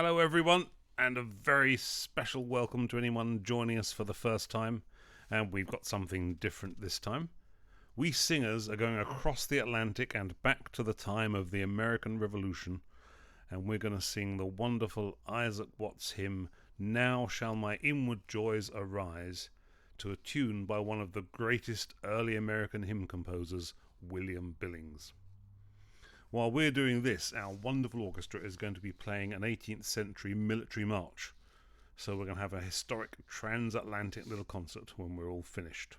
Hello everyone, and a very special welcome to anyone joining us for the first time. And we've got something different this time. We singers are going across the Atlantic and back to the time of the American Revolution, and we're going to sing the wonderful Isaac Watts hymn, Now Shall My Inward Joys Arise, to a tune by one of the greatest early American hymn composers, William Billings. While we're doing this, our wonderful orchestra is going to be playing an 18th century military march. So we're going to have a historic transatlantic little concert when we're all finished.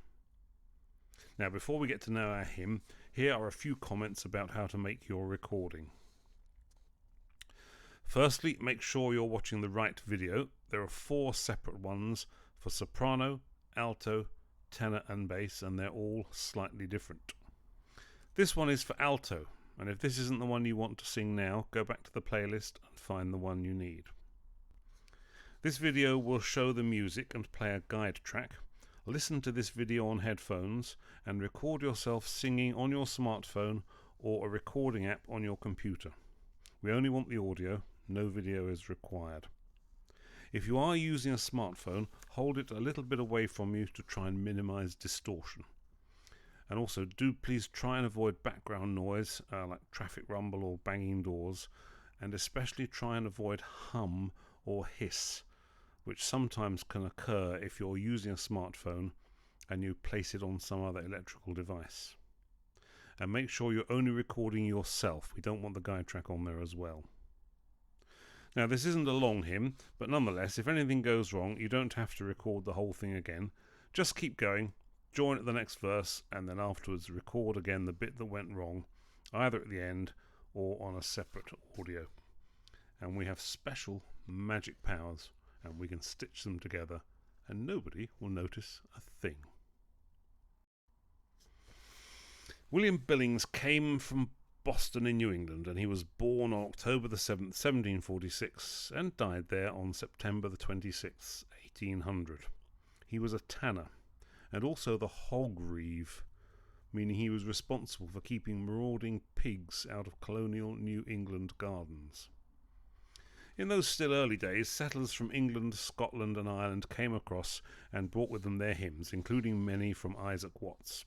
Now, before we get to know our hymn, here are a few comments about how to make your recording. Firstly, make sure you're watching the right video. There are 4 separate ones for soprano, alto, tenor and bass, and they're all slightly different. This one is for alto. And if this isn't the one you want to sing now, go back to the playlist and find the one you need. This video will show the music and play a guide track. Listen to this video on headphones and record yourself singing on your smartphone or a recording app on your computer. We only want the audio, no video is required. If you are using a smartphone, hold it a little bit away from you to try and minimize distortion. And also, do please try and avoid background noise like traffic rumble or banging doors, and especially try and avoid hum or hiss, which sometimes can occur if you're using a smartphone and you place it on some other electrical device. And make sure you're only recording yourself. We don't want the guide track on there as well. Now, this isn't a long hymn, but nonetheless, if anything goes wrong, you don't have to record the whole thing again. Just keep going. Join at the next verse, and then afterwards record again the bit that went wrong, either at the end or on a separate audio. And we have special magic powers, and we can stitch them together, and nobody will notice a thing. William Billings came from Boston in New England, and he was born on October the 7th, 1746, and died there on September the 26th, 1800. He was a tanner, and also the hog reeve, meaning he was responsible for keeping marauding pigs out of colonial New England gardens. In those still early days, settlers from England, Scotland and Ireland came across and brought with them their hymns, including many from Isaac Watts.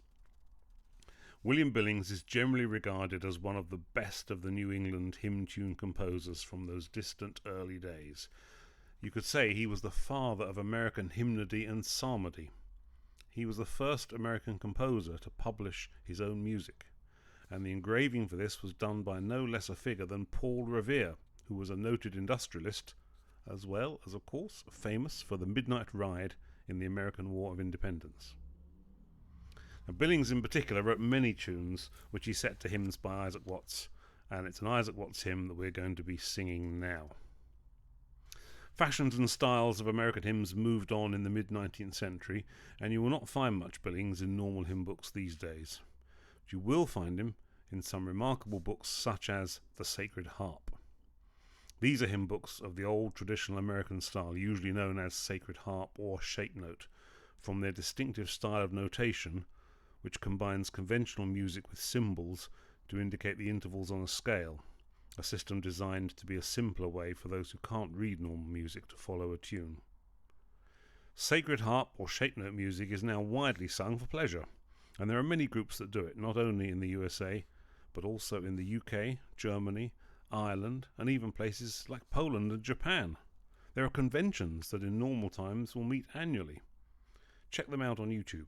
William Billings is generally regarded as one of the best of the New England hymn tune composers from those distant early days. You could say he was the father of American hymnody and psalmody. He was the first American composer to publish his own music, and the engraving for this was done by no less a figure than Paul Revere, who was a noted industrialist, as well as, of course, famous for the midnight ride in the American War of Independence. Now, Billings in particular wrote many tunes which he set to hymns by Isaac Watts, and it's an Isaac Watts hymn that we're going to be singing now. Fashions and styles of American hymns moved on in the mid-19th century, and you will not find much Billings in normal hymn books these days. But you will find him in some remarkable books such as The Sacred Harp. These are hymn books of the old traditional American style, usually known as Sacred Harp or Shape Note, from their distinctive style of notation, which combines conventional music with symbols to indicate the intervals on a scale, a system designed to be a simpler way for those who can't read normal music to follow a tune. Sacred harp or shape note music is now widely sung for pleasure, and there are many groups that do it, not only in the USA, but also in the UK, Germany, Ireland, and even places like Poland and Japan. There are conventions that in normal times will meet annually. Check them out on YouTube.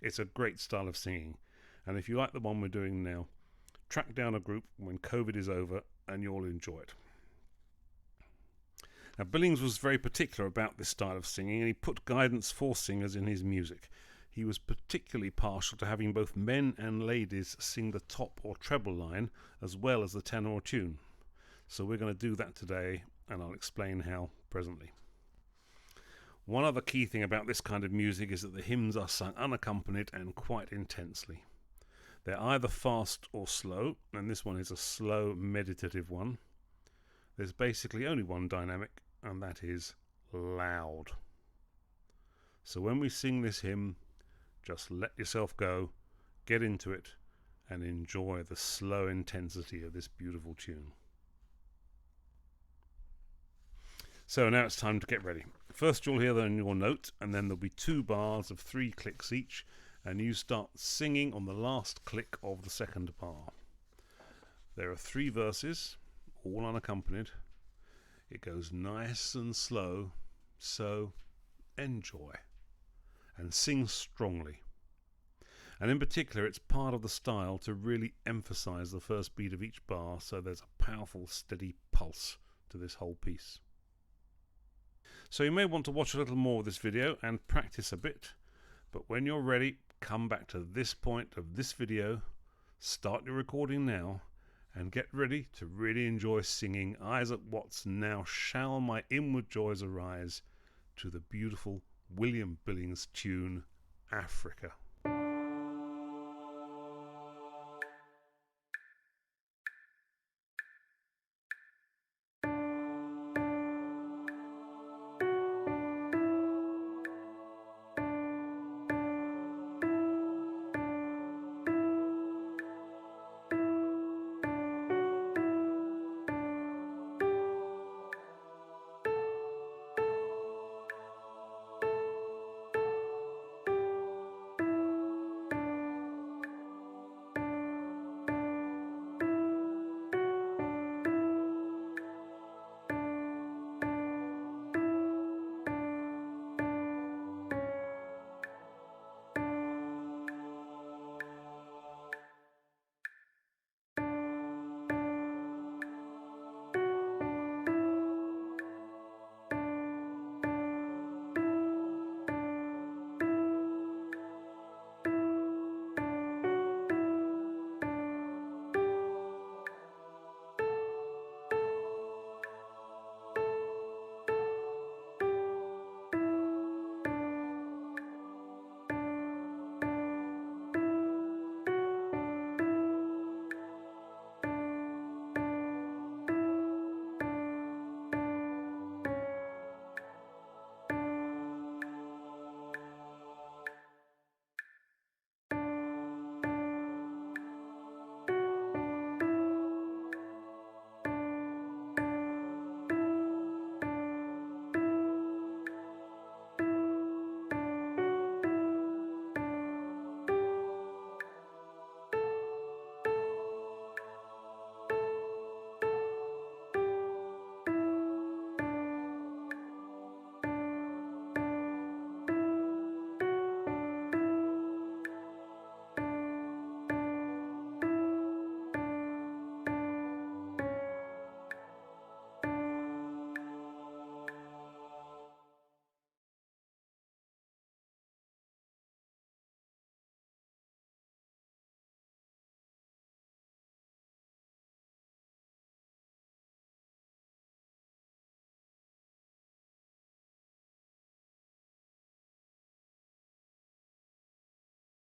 It's a great style of singing, and if you like the one we're doing now, track down a group when COVID is over and you'll enjoy it. Now, Billings was very particular about this style of singing, and he put guidance for singers in his music. He was particularly partial to having both men and ladies sing the top or treble line as well as the tenor or tune. So we're going to do that today, and I'll explain how presently. One other key thing about this kind of music is that the hymns are sung unaccompanied and quite intensely. They're either fast or slow, and this one is a slow, meditative one. There's basically only one dynamic, and that is loud. So when we sing this hymn, just let yourself go, get into it, and enjoy the slow intensity of this beautiful tune. So now it's time to get ready. First you'll hear then your note, and then there'll be 2 bars of 3 clicks each, and you start singing on the last click of the second bar. There are 3 verses, all unaccompanied. It goes nice and slow, so enjoy and sing strongly. And in particular, it's part of the style to really emphasize the first beat of each bar, so there's a powerful, steady pulse to this whole piece. So you may want to watch a little more of this video and practice a bit, but when you're ready, come back to this point of this video, start your recording now, and get ready to really enjoy singing Isaac Watts' Now Shall My Inward Joys Arise to the beautiful William Billings tune, Africa.